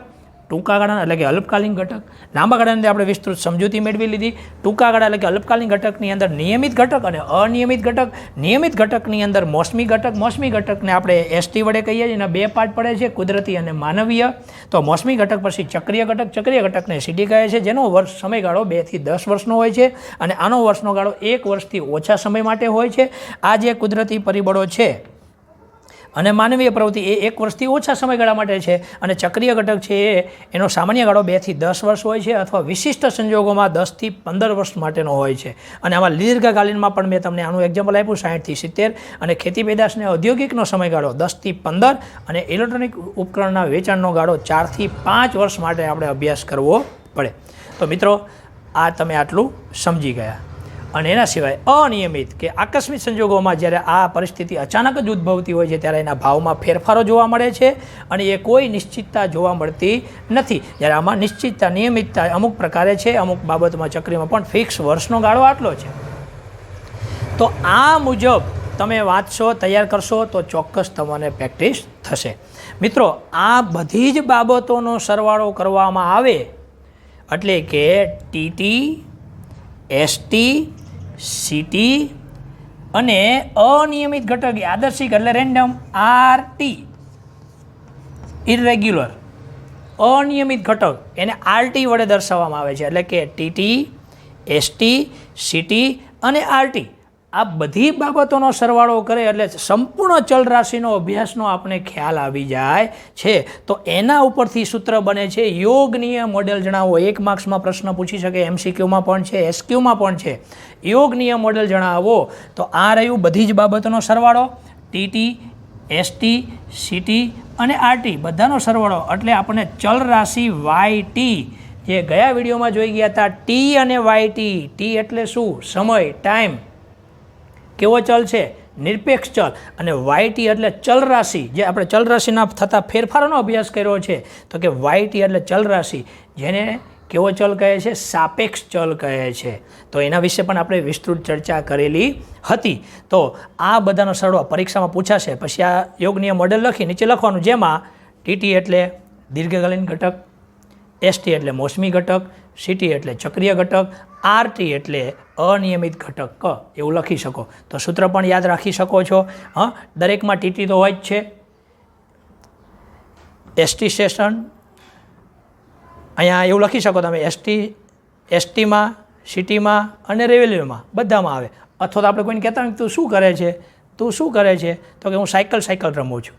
ટૂંકા ગાળાના એટલે કે અલ્પકાલીન ઘટક. લાંબા ગાળાની અંદર આપણે વિસ્તૃત સમજૂતી મેળવી લીધી. ટૂંકા ગાળા એટલે કે અલ્પકાલીન ઘટકની અંદર નિયમિત ઘટક અને અનિયમિત ઘટક. નિયમિત ઘટકની અંદર મોસમી ઘટક. મોસમી ઘટકને આપણે એસટી વડે કહીએ છીએ. એના 2 પાર્ટ પડે છે, કુદરતી અને માનવીય. તો મોસમી ઘટક પછી ચક્રીય ઘટક. ચક્રીય ઘટકને સીડી કહે છે, જેનો સમયગાળો 2 થી 10 વર્ષનો હોય છે, અને આનો વર્ષનો ગાળો 1 વર્ષથી ઓછા સમય માટે હોય છે. આ જે કુદરતી પરિબળો છે અને માનવીય પ્રવૃત્તિ એ 1 વર્ષથી ઓછા સમયગાળા માટે છે, અને ચક્રીય ઘટક છે એનો સામાન્ય ગાળો 2 થી 10 વર્ષ હોય છે, અથવા વિશિષ્ટ સંજોગોમાં 10 થી 15 વર્ષ માટેનો હોય છે. અને આમાં દીર્ઘકાલીનમાં પણ મેં તમને આનું એક્ઝામ્પલ આપ્યું, 60 થી 70. અને ખેતી પેદાશ અને ઔદ્યોગિકનો સમયગાળો 10 થી 15, અને ઇલેક્ટ્રોનિક ઉપકરણના વેચાણનો ગાળો 4 થી 5 વર્ષ માટે આપણે અભ્યાસ કરવો પડે. તો મિત્રો, આ તમે આટલું સમજી ગયા. અને એના સિવાય અનિયમિત કે આકસ્મિક સંજોગોમાં જ્યારે આ પરિસ્થિતિ અચાનક જ ઉદ્ભવતી હોય છે, ત્યારે એના ભાવમાં ફેરફારો જોવા મળે છે, અને એ કોઈ નિશ્ચિતતા જોવા મળતી નથી. જ્યારે આમાં નિશ્ચિતતા, નિયમિતતા અમુક પ્રકારે છે, અમુક બાબતમાં ચક્રીમાં પણ ફિક્સ વર્ષનો ગાળો આટલો છે. તો આ મુજબ તમે વાંચશો, તૈયાર કરશો, તો ચોક્કસ તમને પ્રેક્ટિસ થશે. મિત્રો, આ બધી જ બાબતોનો સરવાળો કરવામાં આવે એટલે કે ટીટી, એસટી, સીટી અને અનિયમિત ઘટક યાદચ્છિક એટલે રેન્ડમ, આરટી, ઇરેગ્યુલર અનિયમિત ઘટક એને આરટી વડે દર્શાવવામાં આવે છે. એટલે કે ટીટી, એસટી, સીટી અને આરટી આ બધી બાબતોનો સરવાળો કરે એટલે સંપૂર્ણ ચલ રાશિનો અભ્યાસનો આપણે ખ્યાલ આવી જાય છે. તો એના ઉપરથી સૂત્ર બને છે યોગનીય મોડેલ જણાવો. 1 માર્ક્સમાં પ્રશ્ન પૂછી શકે, એમસીક્યુમાં પણ છે, એસક્યુમાં પણ છે. યોગનીય મોડેલ જણાવો. તો આ રહ્યું બધી જ બાબતોનો સરવાળો, ટીટી, એસટી, સીટી અને આરટી બધાનો સરવાળો. એટલે આપણને ચલ રાશિ વાયટી જે ગયા વિડીયોમાં જોઈ ગયા હતા, ટી અને વાયટી. ટી એટલે શું? સમય, ટાઈમ. કેવો ચલ છે? નિરપેક્ષ ચલ. અને વાયટી એટલે ચલ રાશિ, જે આપણે ચલ રાશિના થતા ફેરફારોનો અભ્યાસ કર્યો છે. તો કે વાયટી એટલે ચલ રાશિ, જેને કેવો ચલ કહે છે? સાપેક્ષ ચલ કહે છે. તો એના વિશે પણ આપણે વિસ્તૃત ચર્ચા કરેલી હતી. તો આ બધાનો સરવાળો પરીક્ષામાં પૂછાશે. પછી આ યોગનીય મોડેલ લખી નીચે લખવાનું, જેમાં ટીટી એટલે દીર્ઘકાલીન ઘટક, એસટી એટલે મોસમી ઘટક, સીટી એટલે ચક્રીય ઘટક, આરટી એટલે અનિયમિત ઘટક એવું લખી શકો. તો સૂત્ર પણ યાદ રાખી શકો છો. દરેકમાં ટીટી તો હોય જ છે. એસટી સ્ટેશન અહીંયા એવું લખી શકો તમે, એસટીમાં, સિટીમાં અને રેલવેમાં બધામાં આવે. અથવા તો આપણે કોઈને કહેતા હોય તું શું કરે છે, તું શું કરે છે? તો કે હું સાયકલ રમું છું.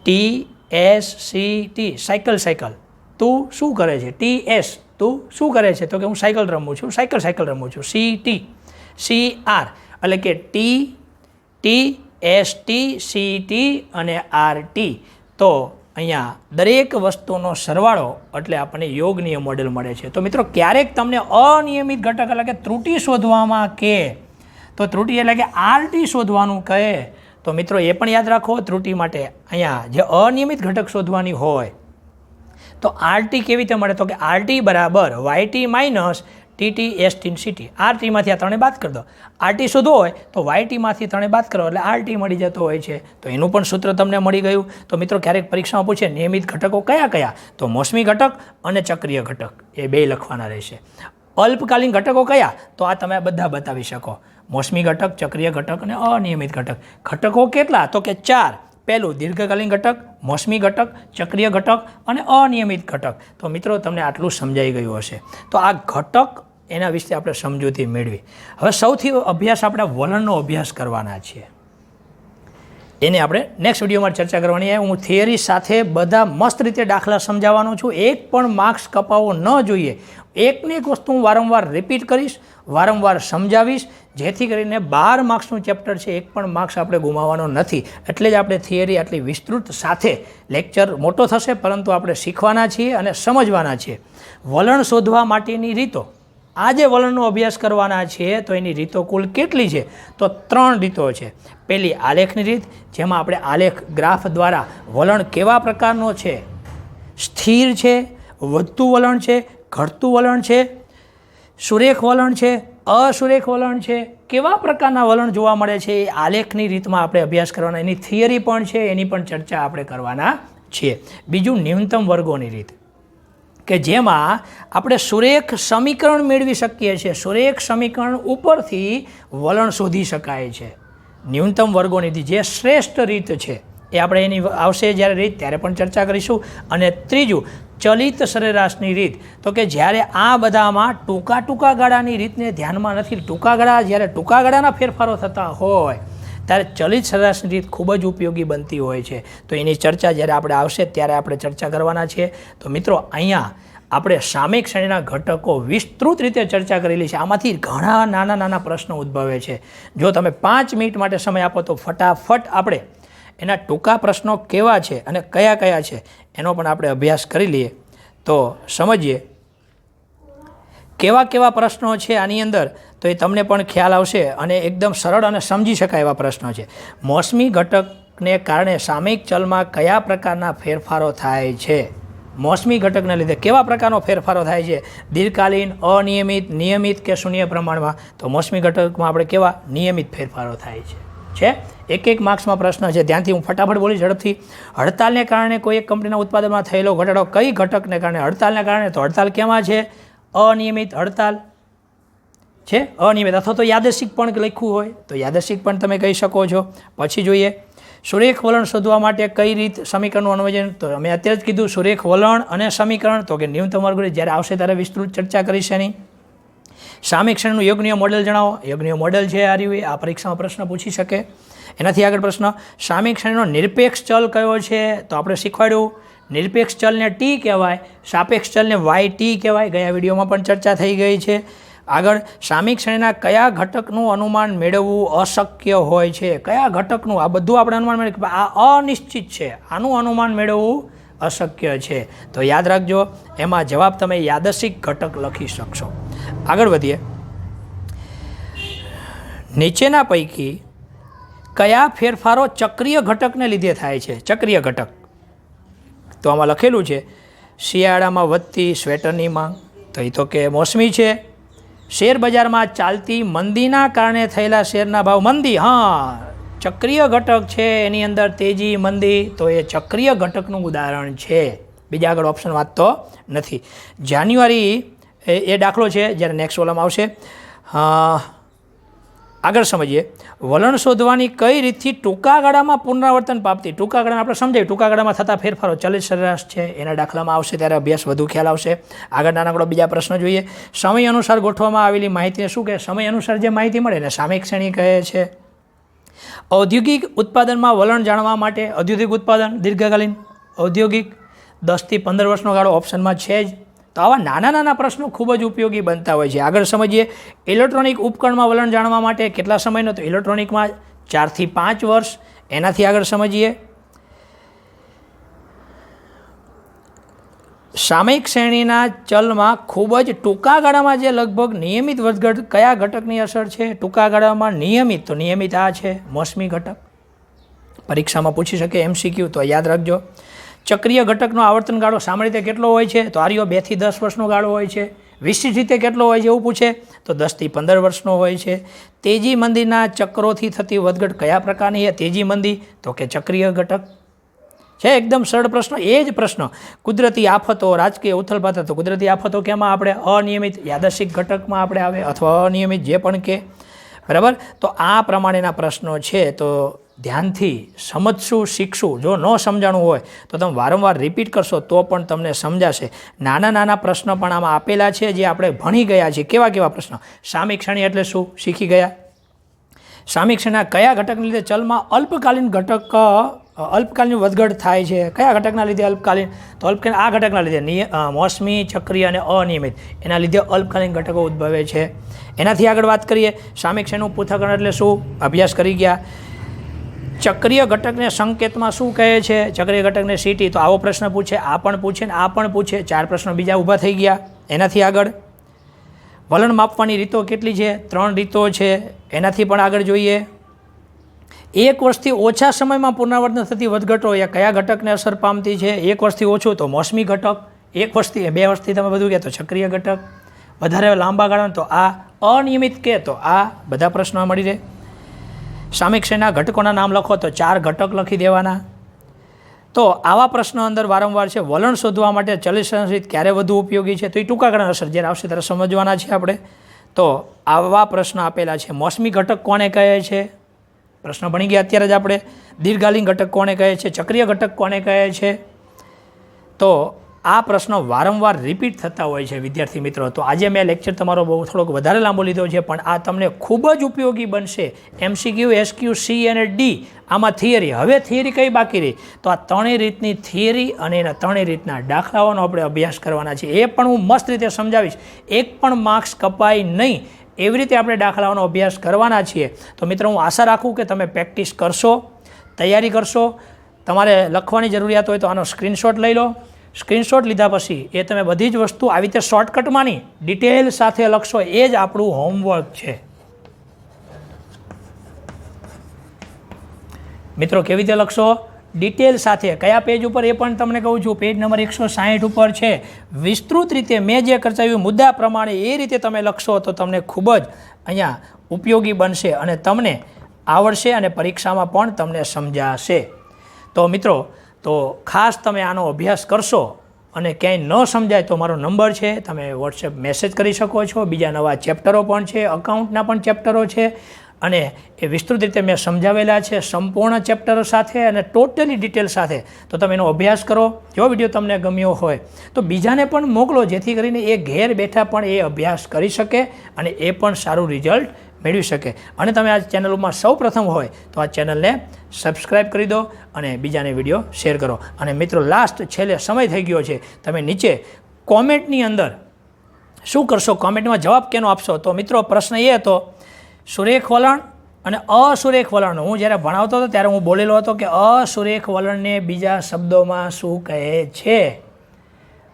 TSCT cycle. તું શું કરે છે? TS તું શું કરે છે? તો કે હું સાયકલ રમું છું. CT CR એટલે કે TST CT અને RT. તો અહીંયા દરેક વસ્તુનો સરવાળો એટલે આપણને યોગનીય મોડેલ મળે છે. તો મિત્રો ક્યારેક તમને અનિયમિત ઘટક એટલે કે ત્રુટિ શોધવામાં કહે, તો ત્રુટિ એટલે કે આરટી શોધવાનું કહે, તો મિત્રો એ પણ યાદ રાખો. ત્રુટિ માટે અહીંયા જે અનિયમિત ઘટક શોધવાની હોય તો આરટી કેવી રીતે મળે? તો કે આરટી બરાબર YT minus TT, ST, CT. આરટીમાંથી આ ત્રણે બાદ કરી દો. આરટી શોધવો હોય તો વાયટીમાંથી ત્રણે બાદ કરો એટલે આરટી મળી જતો હોય છે. તો એનું પણ સૂત્ર તમને મળી ગયું. તો મિત્રો ક્યારેક પરીક્ષામાં પૂછે નિયમિત ઘટકો કયા? તો મોસમી ઘટક અને ચક્રીય ઘટક એ બે લખવાના રહેશે. અલ્પકાલીન ઘટકો કયા? તો આ તમે બધા બતાવી શકો. મોસમી ઘટક, ચક્રીય ઘટક અને અનિયમિત ઘટક. ઘટકો કેટલા? તો કે 4. પહેલું દીર્ઘકાલીન ઘટક, મોસમી ઘટક, ચક્રીય ઘટક અને અનિયમિત ઘટક. તો મિત્રો તમને આટલું સમજાઈ ગયું હશે. તો આ ઘટક એના વિશે આપણે સમજૂતી મેળવી. હવે સૌથી અભ્યાસ આપણે વલણનો અભ્યાસ કરવાના છીએ. એને આપણે નેક્સ્ટ વિડીયોમાં ચર્ચા કરવાની છે. હું થિયરી સાથે બધા મસ્ત રીતે દાખલા સમજાવવાનો છું. એક પણ માર્ક્સ કપાવવો ન જોઈએ. એકને એક વસ્તુ હું વારંવાર રિપીટ કરીશ, વારંવાર સમજાવીશ, જેથી કરીને 12 માર્ક્સનું ચેપ્ટર છે, એક પણ માર્ક્સ આપણે ગુમાવવાનો નથી. એટલે જ આપણે થિયરી આટલી વિસ્તૃત સાથે લેક્ચર મોટો થશે, પરંતુ આપણે શીખવાના છીએ અને સમજવાના છીએ. વલણ શોધવા માટેની રીતો, આજે વલણનો અભ્યાસ કરવાના છીએ તો એની રીતો કુલ કેટલી છે? તો 3 રીતો છે. પહેલી આલેખની રીત, જેમાં આપણે આલેખ ગ્રાફ દ્વારા વલણ કેવા પ્રકારનો છે, સ્થિર છે, વધતું વલણ છે, ઘટતું વલણ છે, સુરેખ વલણ છે, અસુરેખ વલણ છે, કેવા પ્રકારના વલણ જોવા મળે છે, એ આલેખની રીતમાં આપણે અભ્યાસ કરવાના. એની થિયરી પણ છે, એની પણ ચર્ચા આપણે કરવાના છીએ. બીજું ન્યૂનતમ વર્ગોની રીત, કે જેમાં આપણે સુરેખ સમીકરણ મેળવી શકીએ છીએ. સુરેખ સમીકરણ ઉપરથી વલણ શોધી શકાય છે. ન્યૂનતમ વર્ગોની રીત જે શ્રેષ્ઠ રીત છે એ આપણે એની આવશે જ્યારે રીત ત્યારે પણ ચર્ચા કરીશું. અને ત્રીજું ચલિત સરેરાશની રીત, તો કે જ્યારે આ બધામાં ટૂંકા ગાળાની રીતને ધ્યાનમાં નથી, જ્યારે ટૂંકા ગાળાના ફેરફારો થતા હોય ત્યારે ચલિત સરેરાશની રીત ખૂબ જ ઉપયોગી બનતી હોય છે. તો એની ચર્ચા જ્યારે આપણે આવશે ત્યારે આપણે ચર્ચા કરવાના છીએ. તો મિત્રો અહીંયા આપણે સામયિક શ્રેણીના ઘટકો વિસ્તૃત રીતે ચર્ચા કરેલી છે. આમાંથી ઘણા નાના પ્રશ્નો ઉદ્ભવે છે. જો તમે 5 મિનિટ માટે સમય આપો તો ફટાફટ આપણે એના ટૂંકા પ્રશ્નો કેવા છે અને કયા છે એનો પણ આપણે અભ્યાસ કરી લઈએ. તો સમજીએ કેવા પ્રશ્નો છે આની અંદર, તો એ તમને પણ ખ્યાલ આવશે અને એકદમ સરળ અને સમજી શકાય એવા પ્રશ્નો છે. મોસમી ઘટકને કારણે સામયિક ચલમાં કયા પ્રકારના ફેરફારો થાય છે? મોસમી ઘટકને લીધે કેવા પ્રકારનો ફેરફારો થાય છે? દીર્ઘકાલીન, અનિયમિત, નિયમિત કે શૂન્ય પ્રમાણમાં? તો મોસમી ઘટકમાં આપણે કેવા નિયમિત ફેરફારો થાય છે. એક માર્ક્સમાં પ્રશ્ન છે, ધ્યાનથી હું ફટાફટ બોલી ઝડપથી. હડતાલને કારણે કોઈ એક કંપનીના ઉત્પાદનમાં થયેલો ઘટાડો કઈ ઘટકને કારણે? હડતાલને કારણે. તો હડતાલ કેમાં છે? અનિયમિત હડતાલ છે, અનિયમિત. અથવા તો યાદચ્છિક પણ લખ્યું હોય તો યાદચ્છિક પણ તમે કહી શકો છો. પછી જોઈએ સુરેખ વલણ શોધવા માટે કઈ રીત સમીકરણનું અન્વયન? તો અમે અત્યારે જ કીધું સુરેખ વલણ અને સમીકરણ, તો કે ન્યૂનતમ વર્ગમૂળ જ્યારે આવશે ત્યારે વિસ્તૃત ચર્ચા કરીશ એની. સામયિક શ્રેણીનું યોગનીય મોડેલ જણાવો. યોગનીય મોડેલ છે આ રહ્યું, આ પરીક્ષામાં પ્રશ્ન પૂછી શકે. એનાથી આગળ પ્રશ્ન, સામયિક શ્રેણીનો નિરપેક્ષ ચલ કયો છે? તો આપણે શીખવાડ્યું નિરપેક્ષ ચલને ટી કહેવાય, સાપેક્ષ ચલને વાય ટી કહેવાય. ગયા વિડીયોમાં પણ ચર્ચા થઈ ગઈ છે. આગળ, સામયિક શ્રેણીના કયા ઘટકનું અનુમાન મેળવવું અશક્ય હોય છે? કયા ઘટકનું? આ બધું આપણે અનુમાન મેળવીએ, આ અનિશ્ચિત છે, આનું અનુમાન મેળવવું અશક્ય છે. તો યાદ રાખજો, એમાં જવાબ તમે યાદશિક ઘટક લખી શકશો. આગળ વધીએ. નીચેના પૈકી કયા ફેરફારો ચક્રીય ઘટકને લીધે થાય છે? ચક્રીય ઘટક તો આમાં લખેલું છે શિયાળામાં વધતી સ્વેટરની માંગ, તો એ તો કે મોસમી છે. શેર બજારમાં ચાલતી મંદીના કારણે થયેલા શેરના ભાવ, મંદી, હા ચક્રીય ઘટક છે, એની અંદર તેજી મંદી, તો એ ચક્રીય ઘટકનું ઉદાહરણ છે. બીજા આગળ ઓપ્શન વાંચતો નથી. જાન્યુઆરી એ દાખલો છે, જ્યારે નેક્સ્ટ કોલમ આવશે. આગળ સમજીએ, વલણ શોધવાની કઈ રીતથી ટૂંકા ગાળામાં પુનરાવર્તન પામતી? ટૂંકા ગાળામાં આપણે સમજાય, ટૂંકા ગાળામાં થતા ફેરફારો ચલિત સરેરાશ છે, એના દાખલામાં આવશે ત્યારે અભ્યાસ વધુ ખ્યાલ આવશે. આગળ નાનકડો બીજા પ્રશ્ન જોઈએ. સમય અનુસાર ગોઠવવામાં આવેલી માહિતીને શું કહે? સમય અનુસાર જે માહિતી મળે એને સામયિક શ્રેણી કહે છે. ઔદ્યોગિક ઉત્પાદનમાં વલણ જાણવા માટે, ઔદ્યોગિક ઉત્પાદન દીર્ઘકાલીન, ઔદ્યોગિક 10 થી 15 વર્ષનો ગાળો ઓપ્શનમાં છે જ. તો આવા નાના નાના પ્રશ્નો ખૂબ જ ઉપયોગી બનતા હોય છે. આગળ સમજીએ, ઇલેક્ટ્રોનિક ઉપકરણમાં વલણ જાણવા માટે કેટલા સમયનો? તો ઇલેક્ટ્રોનિકમાં 4 થી 5 વર્ષ. એનાથી આગળ સમજીએ, સામયિક શ્રેણીના ચલમાં ખૂબ જ ટૂંકા ગાળામાં જે લગભગ નિયમિત વધઘટ કયા ઘટકની અસર છે? ટૂંકા ગાળામાં નિયમિત, તો નિયમિત આ છે મોસમી ઘટક. પરીક્ષામાં પૂછી શકે MCQ, તો યાદ રાખજો. ચક્રીય ઘટકનો આવર્તન ગાળો સામાન્ય રીતે કેટલો હોય છે? તો આર્યો 2 થી 10 વર્ષનો ગાળો હોય છે. વિશિષ્ટ રીતે કેટલો હોય છે એવું પૂછે તો 10 થી 15 વર્ષનો હોય છે. તેજી મંદીના ચક્રોથી થતી વધઘટ કયા પ્રકારની છે? તેજી મંદી, તો કે ચક્રીય ઘટક છે. એકદમ સરળ પ્રશ્ન. એ જ પ્રશ્ન, કુદરતી આફતો, રાજકીય ઉથલપાથલ, તો કુદરતી આફતો કેમાં આપણે? અનિયમિત યાદશિક ઘટકમાં આપણે આવે, અથવા અનિયમિત જે પણ કે, બરાબર. તો આ પ્રમાણેના પ્રશ્નો છે, તો ધ્યાનથી સમજશું, શીખશું. જો ન સમજાણું હોય તો તમે વારંવાર રિપીટ કરશો તો પણ તમને સમજાશે. નાના નાના પ્રશ્ન પણ આમાં આપેલા છે જે આપણે ભણી ગયા છીએ. કેવા કેવા પ્રશ્ન? સામયિક શ્રેણી એટલે શું શીખી ગયા. સામયિક શ્રેણીના કયા ઘટકને લીધે ચલમાં અલ્પકાલીન વધઘટ થાય છે? કયા ઘટકના લીધે અલ્પકાલીન? તો અલ્પકાલીન આ ઘટકના લીધે મોસમી, ચક્રીય અને અનિયમિત, એના લીધે અલ્પકાલીન ઘટકો ઉદ્ભવે છે. એનાથી આગળ વાત કરીએ, સામયિક શ્રેણીનું પૃથ્થકરણ એટલે શું? અભ્યાસ કરી ગયા. ચક્રીય ઘટકને સંકેતમાં શું કહે છે? ચક્રીય ઘટકને સીટી. તો આવો પ્રશ્ન પૂછે, આ પણ પૂછે ને આ પણ પૂછે. 4 પ્રશ્નો બીજા ઊભા થઈ ગયા. એનાથી આગળ, વલણ માપવાની રીતો કેટલી છે? 3 રીતો છે. એનાથી પણ આગળ જોઈએ, 1 વર્ષથી ઓછા સમયમાં પુનરાવર્તન થતી વધઘટો એ કયા ઘટકને અસર પામતી છે? 1 વર્ષથી ઓછું તો મોસમી ઘટક, 1 વર્ષથી 2 વર્ષથી તમે બધું કહે તો ચક્રીય ઘટક, વધારે લાંબા ગાળાનો તો આ, અનિયમિત કે તો આ. બધા પ્રશ્નો મળી રહે. સામયિક શ્રેણીના ઘટકોના નામ લખો તો 4 ઘટક લખી દેવાના. તો આવા પ્રશ્નો અંદર વારંવાર છે. વલણ શોધવા માટે ચલિત રીત ક્યારે વધુ ઉપયોગી છે? તો એ ટૂંકા ગાળાના અસર જ્યારે આવશે ત્યારે સમજવાના છે આપણે. તો આવા પ્રશ્ન આપેલા છે. મોસમી ઘટક કોને કહે છે? પ્રશ્ન ભણી ગયા અત્યારે જ આપણે. દીર્ઘકાલીન ઘટક કોને કહે છે? ચક્રીય ઘટક કોને કહે છે? તો આ પ્રશ્નો વારંવાર રિપીટ થતા હોય છે વિદ્યાર્થી મિત્રો. તો આજે મેં લેક્ચર તમારો બહુ થોડોક વધારે લાંબો લીધો છે, પણ આ તમને ખૂબ જ ઉપયોગી બનશે. MCQ, SQ, C અને D આમાં થિયરી. હવે થિયરી કઈ બાકી રહી? તો આ 3 રીતની થિયરી અને એના 3 રીતના દાખલાઓનો આપણે અભ્યાસ કરવાના છે. એ પણ હું મસ્ત રીતે સમજાવીશ. એક પણ માર્ક્સ કપાય નહીં એવી રીતે આપણે દાખલાઓનો અભ્યાસ કરવાના છીએ. તો મિત્રો હું આશા રાખું કે તમે પ્રેક્ટિસ કરશો, તૈયારી કરશો. તમારે લખવાની જરૂરિયાત હોય તો આનો સ્ક્રીનશોટ લઈ લો. સ્ક્રીનશોટ લીધા પછી એ તમે બધી જ વસ્તુ આવી રીતે શોર્ટકટમાં નહીં, ડિટેલ સાથે લખશો. એ જ આપણું હોમવર્ક છે. મિત્રો કેવી રીતે લખશો? ડિટેલ સાથે. કયા પેજ ઉપર એ પણ તમને કહું છું. પેજ નંબર 160 ઉપર છે. વિસ્તૃત રીતે મેં જે ચર્ચાવ્યું મુદ્દા પ્રમાણે એ રીતે તમે લખશો તો તમને ખૂબ જ અહીંયા ઉપયોગી બનશે અને તમને આવડશે અને પરીક્ષામાં પણ તમને સમજાશે. તો મિત્રો, તો ખાસ તમે આનો અભ્યાસ કરશો અને ક્યાંય ન સમજાય તો મારો નંબર છે, તમે વોટ્સએપ મેસેજ કરી શકો છો. બીજા નવા ચેપ્ટરો પણ છે, અકાઉન્ટના પણ ચેપ્ટરો છે અને એ વિસ્તૃત રીતે મેં સમજાવેલા છે સંપૂર્ણ ચેપ્ટરો સાથે અને ટોટલી ડિટેલ સાથે. તો તમે એનો અભ્યાસ કરો. જો વિડીયો તમને ગમ્યો હોય તો બીજાને પણ મોકલો, જેથી કરીને એ ઘેર બેઠા પણ એ અભ્યાસ કરી શકે અને એ પણ સારું રિઝલ્ટ મેળવી શકે. અને તમે આ ચેનલમાં સૌ પ્રથમ હોય તો આ ચેનલને સબસ્ક્રાઈબ કરી દો અને બીજાને વિડીયો શેર કરો. અને મિત્રો છેલ્લે સમય થઈ ગયો છે, તમે નીચે કોમેન્ટની અંદર શું કરશો, કોમેન્ટમાં જવાબ કેનો આપશો? તો મિત્રો પ્રશ્ન એ હતો સુરેખ વલણ અને અસુરેખ વલણ. હું જ્યારે ભણાવતો હતો ત્યારે હું બોલેલો હતો કે અસુરેખ વલણને બીજા શબ્દોમાં શું કહે છે,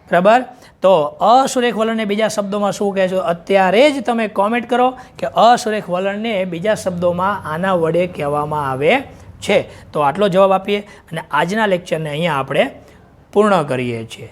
બરાબર? તો અસુરેખ વલણને બીજા શબ્દોમાં શું કહે છે? અત્યારે જ તમે કોમેન્ટ કરો કે અસુરેખ વલણને બીજા શબ્દોમાં આના વડે કહેવામાં આવે છે. તો આટલો જવાબ આપીએ અને આજના લેક્ચરને અહીંયા આપણે પૂર્ણ કરીએ છીએ.